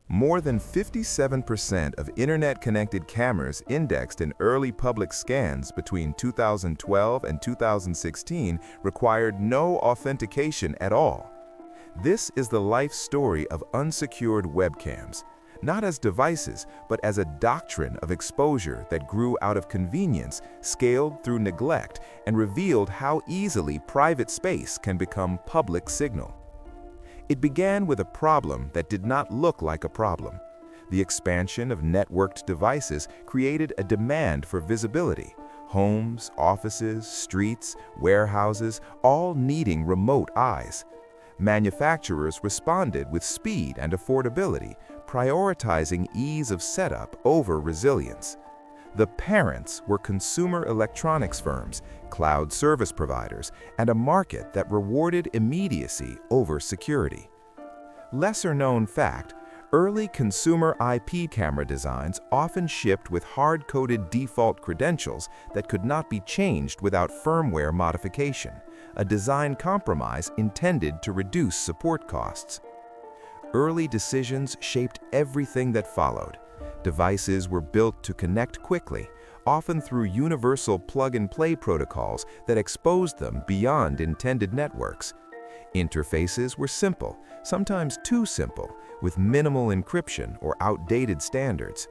More than 57% of internet-connected cameras indexed in early public scans between 2012 and 2016 required no authentication at all. This is the life story of unsecured webcams, not as devices, but as a doctrine of exposure that grew out of convenience, scaled through neglect, and revealed how easily private space can become public signal. It began with a problem that did not look like a problem. The expansion of networked devices created a demand for visibility. Homes, offices, streets, warehouses, all needing remote eyes. Manufacturers responded with speed and affordability, prioritizing ease of setup over resilience. The parents were consumer electronics firms, cloud service providers, and a market that rewarded immediacy over security. Lesser-known fact, early consumer IP camera designs often shipped with hard-coded default credentials that could not be changed without firmware modification, a design compromise intended to reduce support costs. Early decisions shaped everything that followed. Devices were built to connect quickly, often through universal plug-and-play protocols that exposed them beyond intended networks. Interfaces were simple, sometimes too simple, with minimal encryption or outdated standards.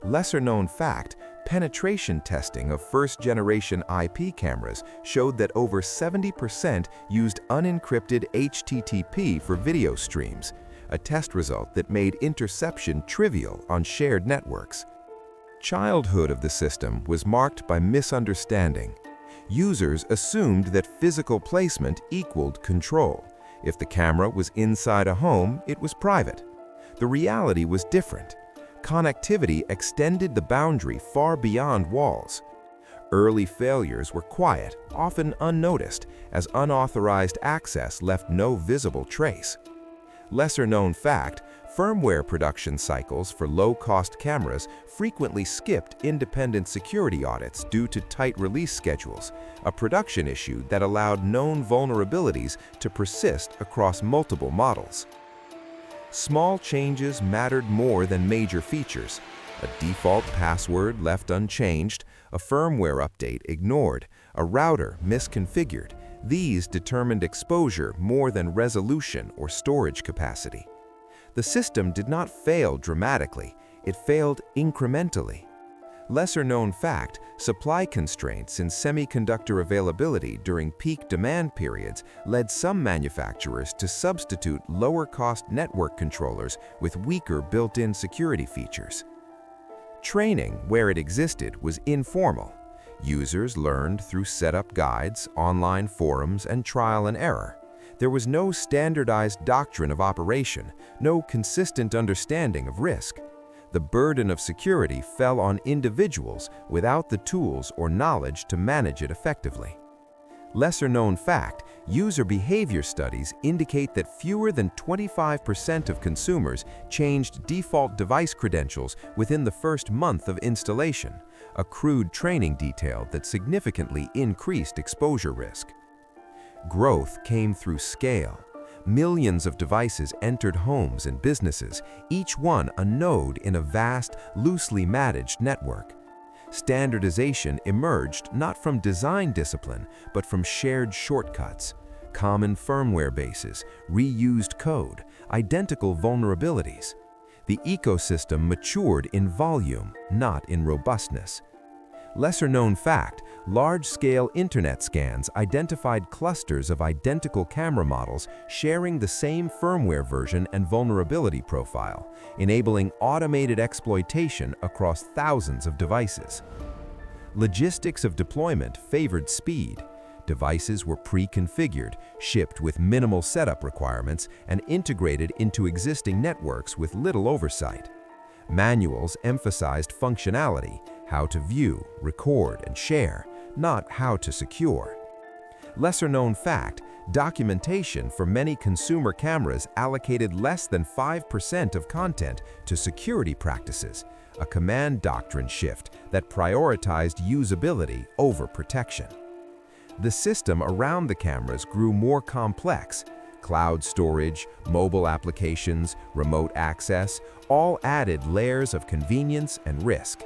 Lesser-known fact, penetration testing of first-generation IP cameras showed that over 70% used unencrypted HTTP for video streams, a test result that made interception trivial on shared networks. Childhood of the system was marked by misunderstanding. Users assumed that physical placement equaled control. If the camera was inside a home, it was private. The reality was different. Connectivity extended the boundary far beyond walls. Early failures were quiet, often unnoticed, as unauthorized access left no visible trace. Lesser-known fact, firmware production cycles for low-cost cameras frequently skipped independent security audits due to tight release schedules, a production issue that allowed known vulnerabilities to persist across multiple models. Small changes mattered more than major features. A default password left unchanged, a firmware update ignored, a router misconfigured. These determined exposure more than resolution or storage capacity. The system did not fail dramatically, it failed incrementally. Lesser-known fact, supply constraints in semiconductor availability during peak demand periods led some manufacturers to substitute lower-cost network controllers with weaker built-in security features. Training, where it existed, was informal. Users learned through setup guides, online forums, and trial and error. There was no standardized doctrine of operation, no consistent understanding of risk. The burden of security fell on individuals without the tools or knowledge to manage it effectively. Lesser-known fact, user behavior studies indicate that fewer than 25% of consumers changed default device credentials within the first month of installation, a crude training detail that significantly increased exposure risk. Growth came through scale. Millions of devices entered homes and businesses, each one a node in a vast, loosely managed network. Standardization emerged not from design discipline, but from shared shortcuts, common firmware bases, reused code, identical vulnerabilities. The ecosystem matured in volume, not in robustness. Lesser-known fact, large-scale internet scans identified clusters of identical camera models sharing the same firmware version and vulnerability profile, enabling automated exploitation across thousands of devices. Logistics of deployment favored speed. Devices were pre-configured, shipped with minimal setup requirements, and integrated into existing networks with little oversight. Manuals emphasized functionality, how to view, record, and share, not how to secure. Lesser-known fact, documentation for many consumer cameras allocated less than 5% of content to security practices, a command doctrine shift that prioritized usability over protection. The system around the cameras grew more complex. Cloud storage, mobile applications, remote access, all added layers of convenience and risk.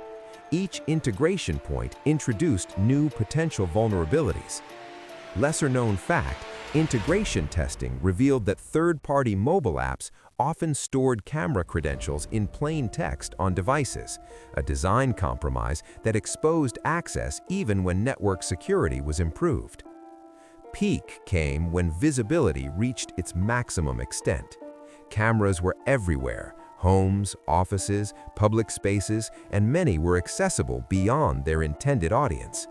Each integration point introduced new potential vulnerabilities. Lesser-known fact, integration testing revealed that third-party mobile apps often stored camera credentials in plain text on devices, a design compromise that exposed access even when network security was improved. Peak came when visibility reached its maximum extent. Cameras were everywhere: homes, offices, public spaces, and many were accessible beyond their intended audience.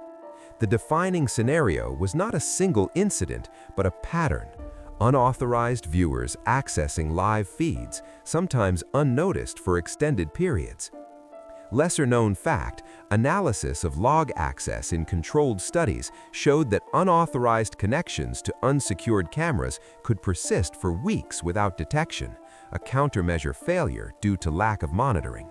The defining scenario was not a single incident, but a pattern: unauthorized viewers accessing live feeds, sometimes unnoticed for extended periods. Lesser-known fact, analysis of log access in controlled studies showed that unauthorized connections to unsecured cameras could persist for weeks without detection, a countermeasure failure due to lack of monitoring.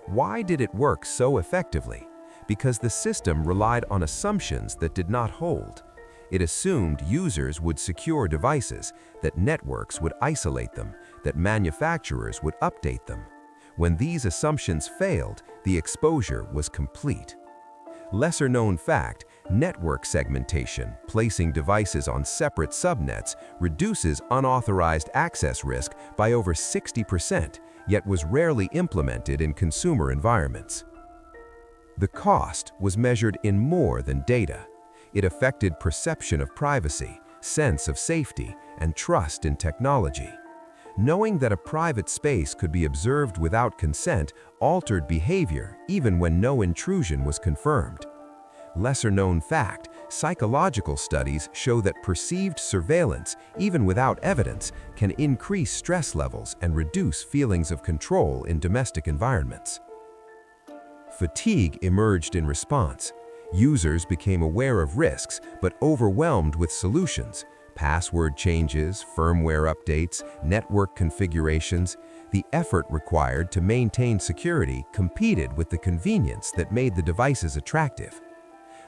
Why did it work so effectively? Because the system relied on assumptions that did not hold. It assumed users would secure devices, that networks would isolate them, that manufacturers would update them. When these assumptions failed, the exposure was complete. Lesser-known fact, network segmentation, placing devices on separate subnets, reduces unauthorized access risk by over 60%, yet was rarely implemented in consumer environments. The cost was measured in more than data. It affected perception of privacy, sense of safety, and trust in technology. Knowing that a private space could be observed without consent altered behavior even when no intrusion was confirmed. Lesser-known fact, psychological studies show that perceived surveillance, even without evidence, can increase stress levels and reduce feelings of control in domestic environments. Fatigue emerged in response. Users became aware of risks but overwhelmed with solutions: password changes, firmware updates, network configurations. The effort required to maintain security competed with the convenience that made the devices attractive.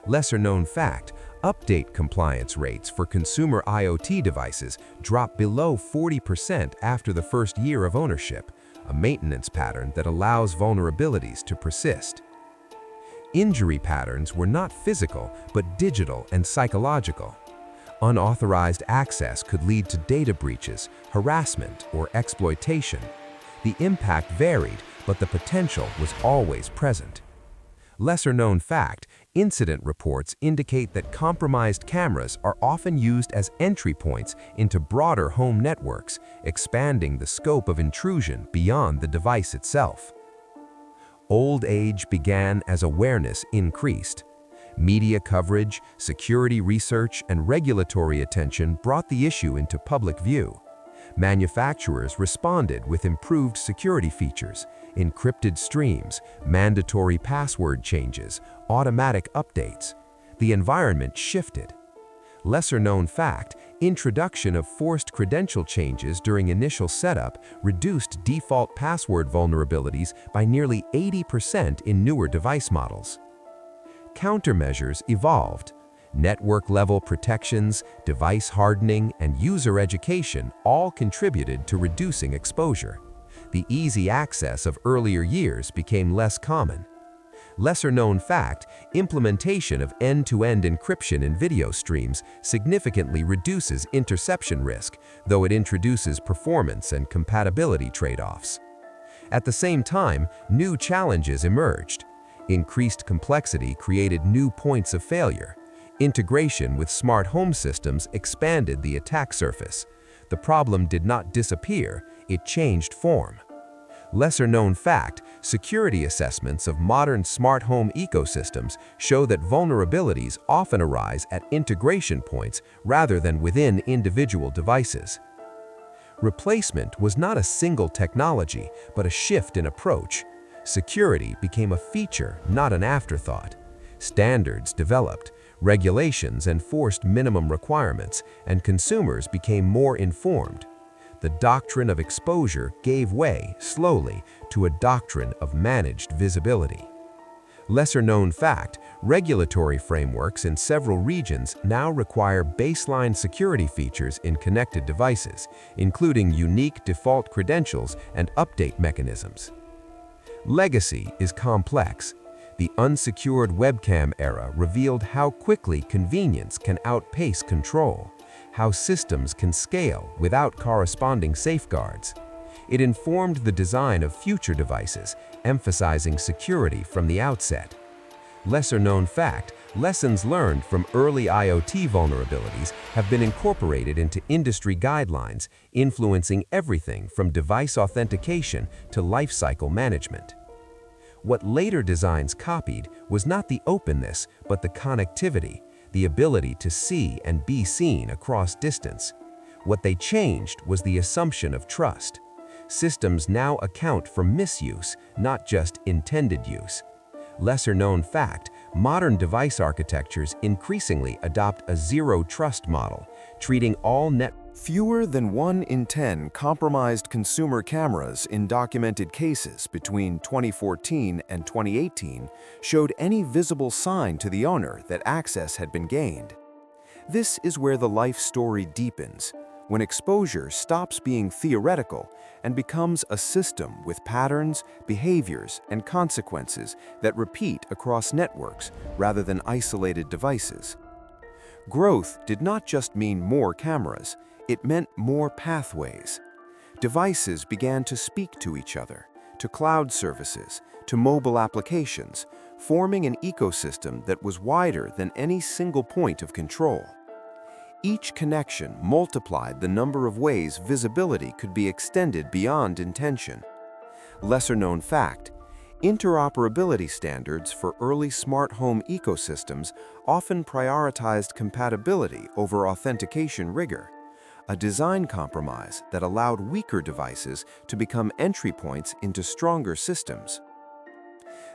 Lesser-known fact, update compliance rates for consumer IoT devices dropped below 40% after the first year of ownership, a maintenance pattern that allows vulnerabilities to persist. Injury patterns were not physical, but digital and psychological. Unauthorized access could lead to data breaches, harassment, or exploitation. The impact varied, but the potential was always present. Lesser-known fact, incident reports indicate that compromised cameras are often used as entry points into broader home networks, expanding the scope of intrusion beyond the device itself. Old age began as awareness increased. Media coverage, security research, and regulatory attention brought the issue into public view. Manufacturers responded with improved security features, encrypted streams, mandatory password changes, automatic updates. The environment shifted. Lesser-known fact, introduction of forced credential changes during initial setup reduced default password vulnerabilities by nearly 80% in newer device models. Countermeasures evolved. Network-level protections, device hardening, and user education all contributed to reducing exposure. The easy access of earlier years became less common. Lesser-known fact, implementation of end-to-end encryption in video streams significantly reduces interception risk, though it introduces performance and compatibility trade-offs. At the same time, new challenges emerged. Increased complexity created new points of failure. Integration with smart home systems expanded the attack surface. The problem did not disappear, it changed form. Lesser-known fact, security assessments of modern smart home ecosystems show that vulnerabilities often arise at integration points rather than within individual devices. Replacement was not a single technology, but a shift in approach. Security became a feature, not an afterthought. Standards developed, regulations enforced minimum requirements, and consumers became more informed. The doctrine of exposure gave way, slowly, to a doctrine of managed visibility. Lesser-known fact, regulatory frameworks in several regions now require baseline security features in connected devices, including unique default credentials and update mechanisms. Legacy is complex. The unsecured webcam era revealed how quickly convenience can outpace control, how systems can scale without corresponding safeguards. It informed the design of future devices, emphasizing security from the outset. Lesser-known fact, lessons learned from early IoT vulnerabilities have been incorporated into industry guidelines, influencing everything from device authentication to lifecycle management. What later designs copied was not the openness, but the connectivity, the ability to see and be seen across distance. What they changed was the assumption of trust. Systems now account for misuse, not just intended use. Lesser-known fact, modern device architectures increasingly adopt a zero-trust model, treating all Fewer than 1 in 10 compromised consumer cameras in documented cases between 2014 and 2018 showed any visible sign to the owner that access had been gained. This is where the life story deepens, when exposure stops being theoretical and becomes a system with patterns, behaviors, and consequences that repeat across networks rather than isolated devices. Growth did not just mean more cameras, it meant more pathways. Devices began to speak to each other, to cloud services, to mobile applications, forming an ecosystem that was wider than any single point of control. Each connection multiplied the number of ways visibility could be extended beyond intention. Lesser-known fact, interoperability standards for early smart home ecosystems often prioritized compatibility over authentication rigor, a design compromise that allowed weaker devices to become entry points into stronger systems.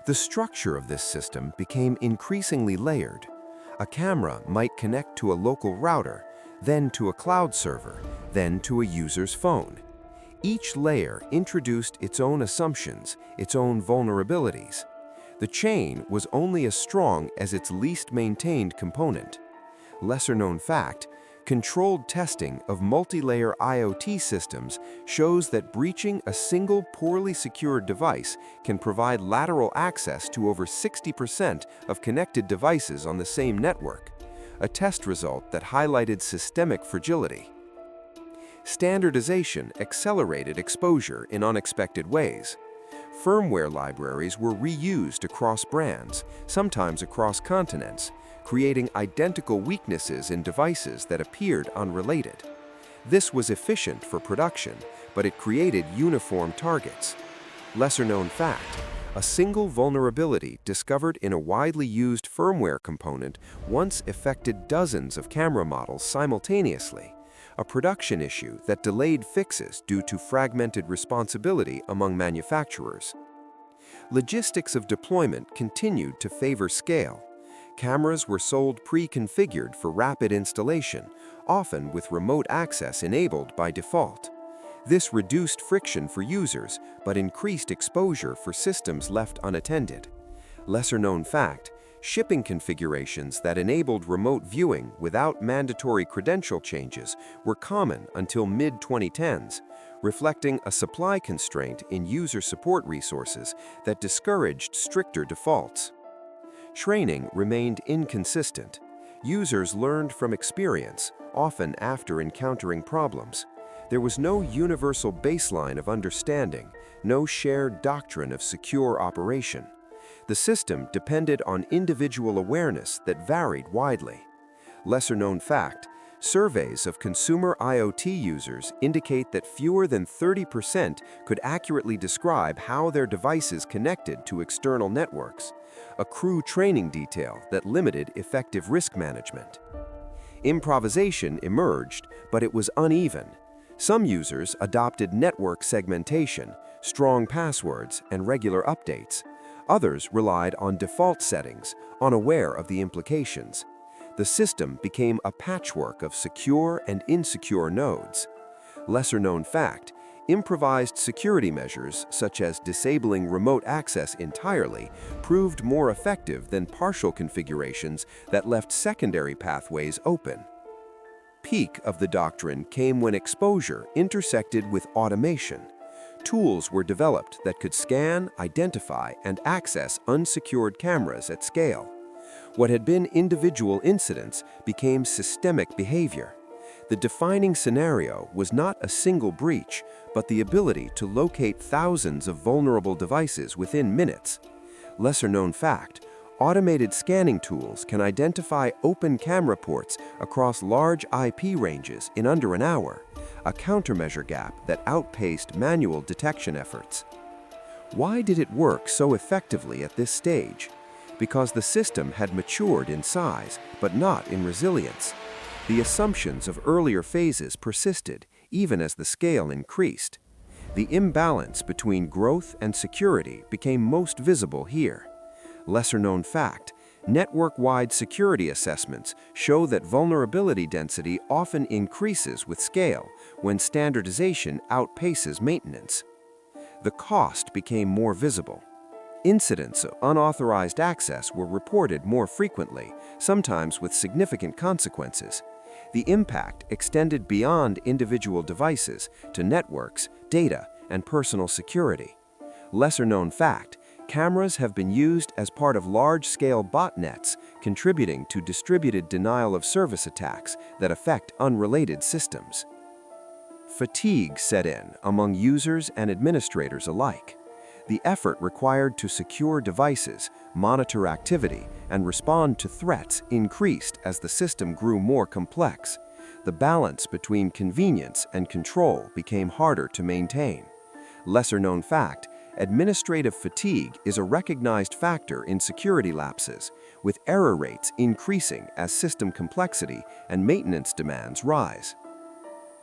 The structure of this system became increasingly layered. A camera might connect to a local router, then to a cloud server, then to a user's phone. Each layer introduced its own assumptions, its own vulnerabilities. The chain was only as strong as its least maintained component. Lesser-known fact, controlled testing of multi-layer IoT systems shows that breaching a single poorly secured device can provide lateral access to over 60% of connected devices on the same network, a test result that highlighted systemic fragility. Standardization accelerated exposure in unexpected ways. Firmware libraries were reused across brands, sometimes across continents, creating identical weaknesses in devices that appeared unrelated. This was efficient for production, but it created uniform targets. Lesser-known fact, a single vulnerability discovered in a widely used firmware component once affected dozens of camera models simultaneously, a production issue that delayed fixes due to fragmented responsibility among manufacturers. Logistics of deployment continued to favor scale. Cameras were sold pre-configured for rapid installation, often with remote access enabled by default. This reduced friction for users, but increased exposure for systems left unattended. Lesser-known fact, shipping configurations that enabled remote viewing without mandatory credential changes were common until mid-2010s, reflecting a supply constraint in user support resources that discouraged stricter defaults. Training remained inconsistent. Users learned from experience, often after encountering problems. There was no universal baseline of understanding, no shared doctrine of secure operation. The system depended on individual awareness that varied widely. Lesser-known fact, surveys of consumer IoT users indicate that fewer than 30% could accurately describe how their devices connected to external networks, a crew training detail that limited effective risk management. Improvisation emerged, but it was uneven. Some users adopted network segmentation, strong passwords, and regular updates. Others relied on default settings, unaware of the implications. The system became a patchwork of secure and insecure nodes. Lesser-known fact, Improvised security measures, such as disabling remote access entirely, proved more effective than partial configurations that left secondary pathways open. Peak of the doctrine came when exposure intersected with automation. Tools were developed that could scan, identify, and access unsecured cameras at scale. What had been individual incidents became systemic behavior. The defining scenario was not a single breach, but the ability to locate thousands of vulnerable devices within minutes. Lesser-known fact, automated scanning tools can identify open camera ports across large IP ranges in under an hour, a countermeasure gap that outpaced manual detection efforts. Why did it work so effectively at this stage? Because the system had matured in size, but not in resilience. The assumptions of earlier phases persisted, even as the scale increased. The imbalance between growth and security became most visible here. Lesser-known fact, network-wide security assessments show that vulnerability density often increases with scale when standardization outpaces maintenance. The cost became more visible. Incidents of unauthorized access were reported more frequently, sometimes with significant consequences. The impact extended beyond individual devices to networks, data, and personal security. Lesser-known fact, cameras have been used as part of large-scale botnets, contributing to distributed denial-of-service attacks that affect unrelated systems. Fatigue set in among users and administrators alike. The effort required to secure devices, monitor activity, and respond to threats increased as the system grew more complex. The balance between convenience and control became harder to maintain. Lesser-known fact, administrative fatigue is a recognized factor in security lapses, with error rates increasing as system complexity and maintenance demands rise.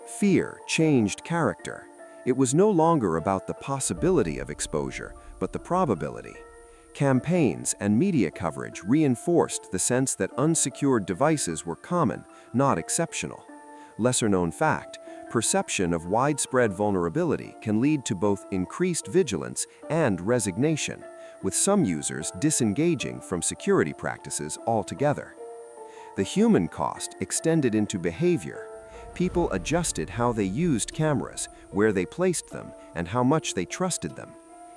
Fear changed character. It was no longer about the possibility of exposure, but the probability. Campaigns and media coverage reinforced the sense that unsecured devices were common, not exceptional. Lesser-known fact, perception of widespread vulnerability can lead to both increased vigilance and resignation, with some users disengaging from security practices altogether. The human cost extended into behavior. People adjusted how they used cameras, where they placed them, and how much they trusted them.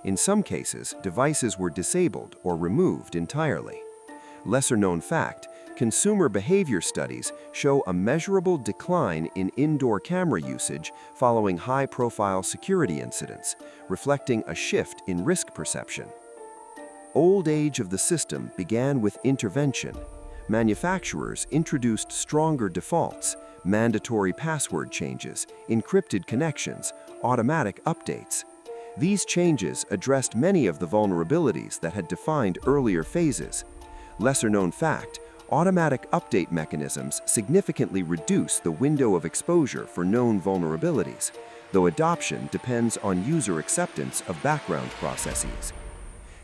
In some cases, devices were disabled or removed entirely. Lesser-known fact, consumer behavior studies show a measurable decline in indoor camera usage following high-profile security incidents, reflecting a shift in risk perception. Old age of the system began with intervention. Manufacturers introduced stronger defaults, mandatory password changes, encrypted connections, automatic updates. These changes addressed many of the vulnerabilities that had defined earlier phases. Lesser-known fact, automatic update mechanisms significantly reduce the window of exposure for known vulnerabilities, though adoption depends on user acceptance of background processes.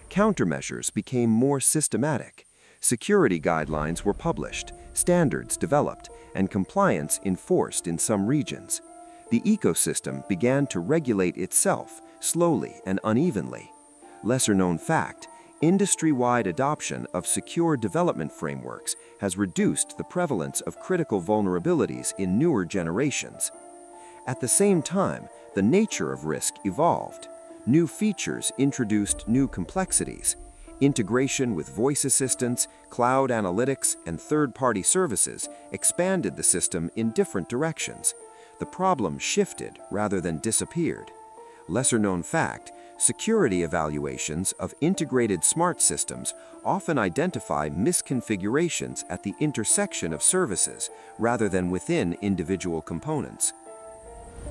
Countermeasures became more systematic. Security guidelines were published, standards developed, and compliance enforced in some regions. The ecosystem began to regulate itself, slowly and unevenly. Lesser-known fact, industry-wide adoption of secure development frameworks has reduced the prevalence of critical vulnerabilities in newer generations. At the same time, the nature of risk evolved. New features introduced new complexities. Integration with voice assistants, cloud analytics, and third-party services expanded the system in different directions. The problem shifted rather than disappeared. Lesser-known fact, security evaluations of integrated smart systems often identify misconfigurations at the intersection of services rather than within individual components.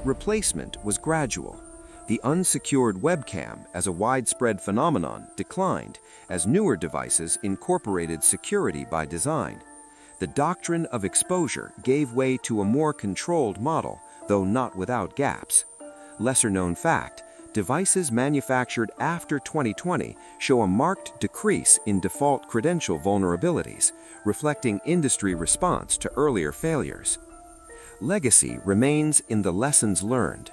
Replacement was gradual. The unsecured webcam as a widespread phenomenon declined as newer devices incorporated security by design. The doctrine of exposure gave way to a more controlled model, though not without gaps. Lesser-known fact, devices manufactured after 2020 show a marked decrease in default credential vulnerabilities, reflecting industry response to earlier failures. Legacy remains in the lessons learned.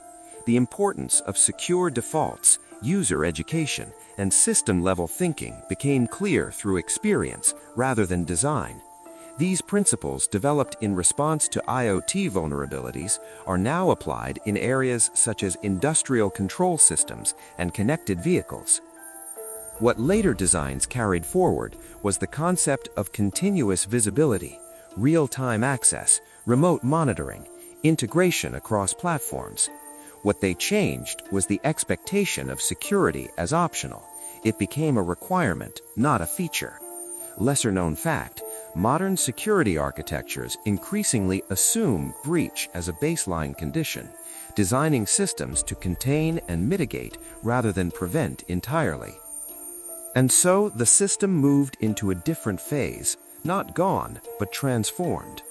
The importance of secure defaults, user education, and system-level thinking became clear through experience rather than design. These principles, developed in response to IoT vulnerabilities, are now applied in areas such as industrial control systems and connected vehicles. What later designs carried forward was the concept of continuous visibility, real-time access, remote monitoring, integration across platforms. What they changed was the expectation of security as optional. It became a requirement, not a feature. Lesser-known fact, modern security architectures increasingly assume breach as a baseline condition, designing systems to contain and mitigate rather than prevent entirely. And so the system moved into a different phase, not gone, but transformed.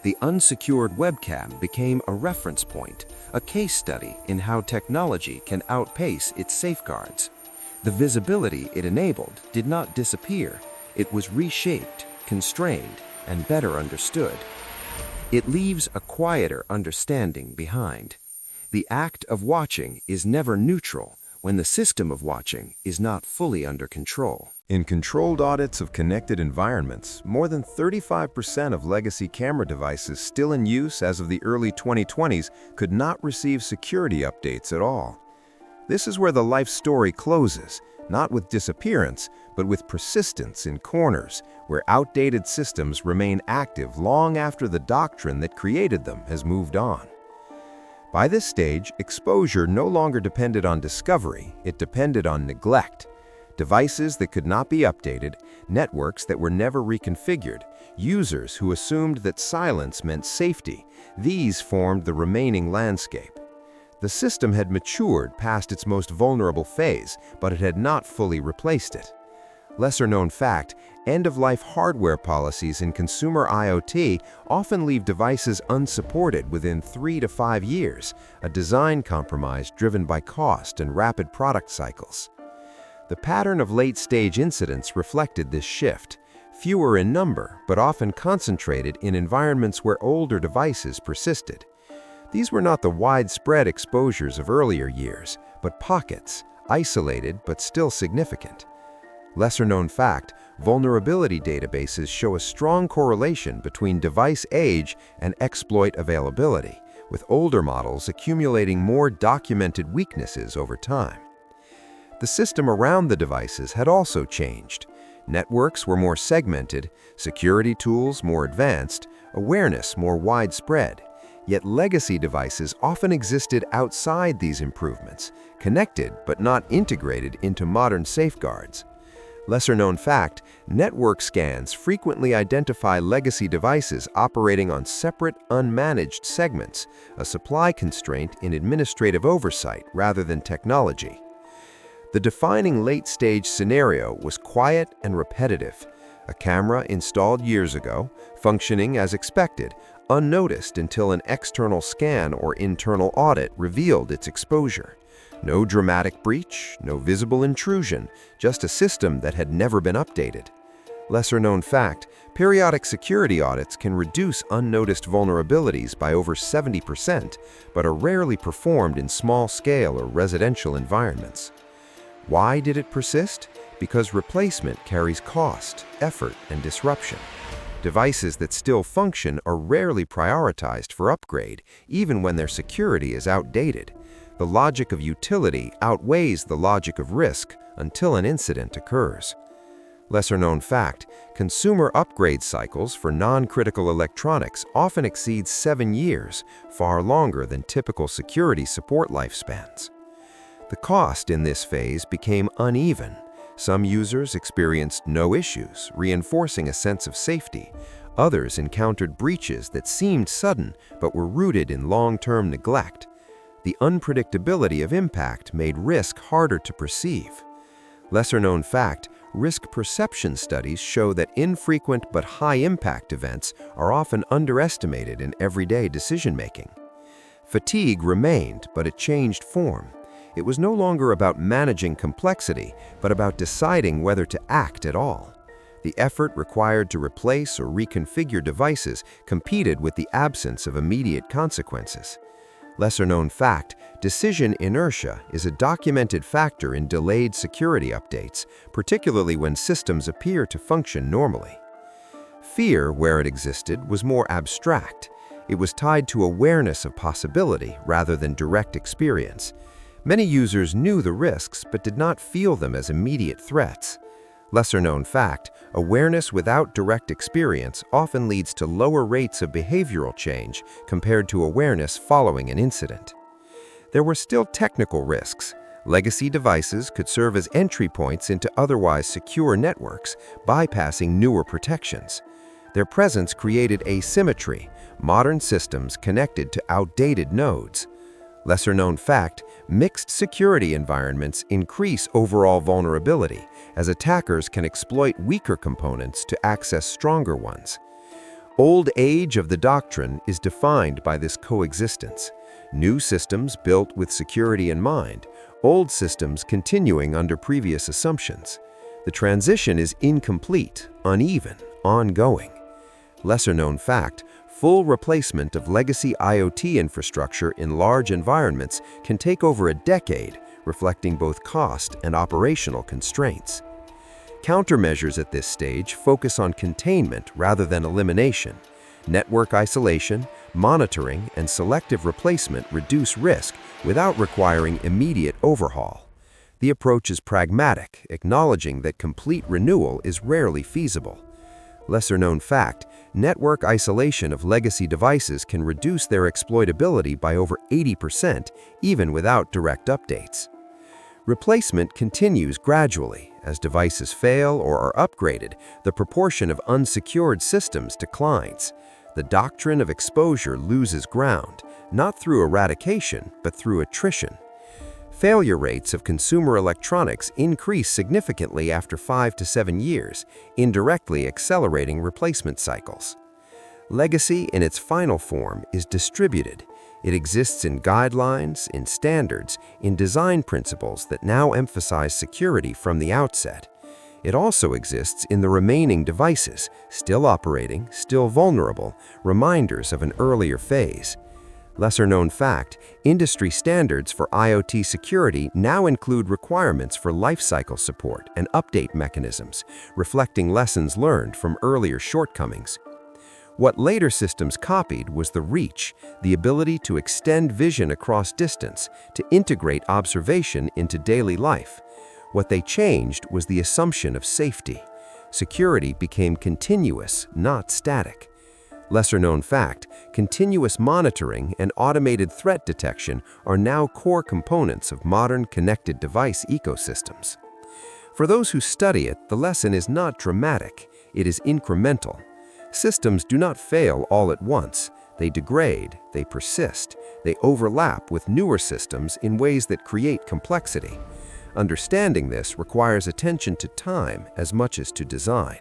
The unsecured webcam became a reference point, a case study in how technology can outpace its safeguards. The visibility it enabled did not disappear. It was reshaped, constrained, and better understood. It leaves a quieter understanding behind. The act of watching is never neutral when the system of watching is not fully under control. In controlled audits of connected environments, more than 35% of legacy camera devices still in use as of the early 2020s could not receive security updates at all. This is where the life story closes, not with disappearance, but with persistence in corners, where outdated systems remain active long after the doctrine that created them has moved on. By this stage, exposure no longer depended on discovery, it depended on neglect. Devices that could not be updated, networks that were never reconfigured, users who assumed that silence meant safety, these formed the remaining landscape. The system had matured past its most vulnerable phase, but it had not fully replaced it. Lesser-known fact, end-of-life hardware policies in consumer IoT often leave devices unsupported within 3 to 5 years, a design compromise driven by cost and rapid product cycles. The pattern of late-stage incidents reflected this shift, fewer in number, but often concentrated in environments where older devices persisted. These were not the widespread exposures of earlier years, but pockets, isolated but still significant. Lesser-known fact, vulnerability databases show a strong correlation between device age and exploit availability, with older models accumulating more documented weaknesses over time. The system around the devices had also changed. Networks were more segmented, security tools more advanced, awareness more widespread. Yet legacy devices often existed outside these improvements, connected but not integrated into modern safeguards. Lesser-known fact, network scans frequently identify legacy devices operating on separate, unmanaged segments, a supply constraint in administrative oversight rather than technology. The defining late-stage scenario was quiet and repetitive. A camera installed years ago, functioning as expected, unnoticed until an external scan or internal audit revealed its exposure. No dramatic breach, no visible intrusion, just a system that had never been updated. Lesser-known fact, periodic security audits can reduce unnoticed vulnerabilities by over 70%, but are rarely performed in small-scale or residential environments. Why did it persist? Because replacement carries cost, effort, and disruption. Devices that still function are rarely prioritized for upgrade, even when their security is outdated. The logic of utility outweighs the logic of risk until an incident occurs. Lesser-known fact, consumer upgrade cycles for non-critical electronics often exceed 7 years, far longer than typical security support lifespans. The cost in this phase became uneven. Some users experienced no issues, reinforcing a sense of safety. Others encountered breaches that seemed sudden but were rooted in long-term neglect. The unpredictability of impact made risk harder to perceive. Lesser-known fact, risk perception studies show that infrequent but high-impact events are often underestimated in everyday decision-making. Fatigue remained, but it changed form. It was no longer about managing complexity, but about deciding whether to act at all. The effort required to replace or reconfigure devices competed with the absence of immediate consequences. Lesser-known fact, decision inertia is a documented factor in delayed security updates, particularly when systems appear to function normally. Fear, where it existed, was more abstract. It was tied to awareness of possibility rather than direct experience. Many users knew the risks but did not feel them as immediate threats. Lesser-known fact, awareness without direct experience often leads to lower rates of behavioral change compared to awareness following an incident. There were still technical risks. Legacy devices could serve as entry points into otherwise secure networks, bypassing newer protections. Their presence created asymmetry, modern systems connected to outdated nodes. Lesser-known fact, mixed security environments increase overall vulnerability, as attackers can exploit weaker components to access stronger ones. Old age of the doctrine is defined by this coexistence. New systems built with security in mind, old systems continuing under previous assumptions. The transition is incomplete, uneven, ongoing. Lesser-known fact, full replacement of legacy IoT infrastructure in large environments can take over a decade, reflecting both cost and operational constraints. Countermeasures at this stage focus on containment rather than elimination. Network isolation, monitoring, and selective replacement reduce risk without requiring immediate overhaul. The approach is pragmatic, acknowledging that complete renewal is rarely feasible. Lesser-known fact, network isolation of legacy devices can reduce their exploitability by over 80%, even without direct updates. Replacement continues gradually. As devices fail or are upgraded, the proportion of unsecured systems declines. The doctrine of exposure loses ground, not through eradication, but through attrition. Failure rates of consumer electronics increase significantly after 5 to 7 years, indirectly accelerating replacement cycles. Legacy in its final form is distributed. It exists in guidelines, in standards, in design principles that now emphasize security from the outset. It also exists in the remaining devices, still operating, still vulnerable, reminders of an earlier phase. Lesser-known fact, industry standards for IoT security now include requirements for lifecycle support and update mechanisms, reflecting lessons learned from earlier shortcomings. What later systems copied was the reach, the ability to extend vision across distance, to integrate observation into daily life. What they changed was the assumption of safety. Security became continuous, not static. Lesser-known fact, continuous monitoring and automated threat detection are now core components of modern connected device ecosystems. For those who study it, the lesson is not dramatic, it is incremental. Systems do not fail all at once. They degrade, they persist, they overlap with newer systems in ways that create complexity. Understanding this requires attention to time as much as to design.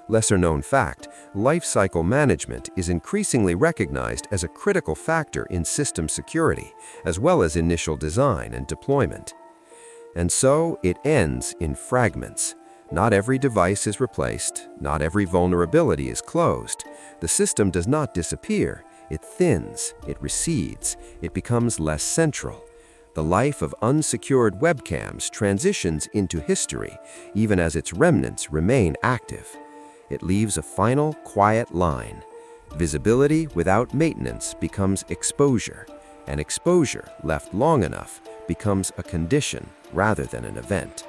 Lesser-known fact, lifecycle management is increasingly recognized as a critical factor in system security, as well as initial design and deployment. And so it ends in fragments. Not every device is replaced, not every vulnerability is closed. The system does not disappear, it thins, it recedes, it becomes less central. The life of unsecured webcams transitions into history, even as its remnants remain active. It leaves a final, quiet line. Visibility without maintenance becomes exposure, and exposure left long enough becomes a condition rather than an event.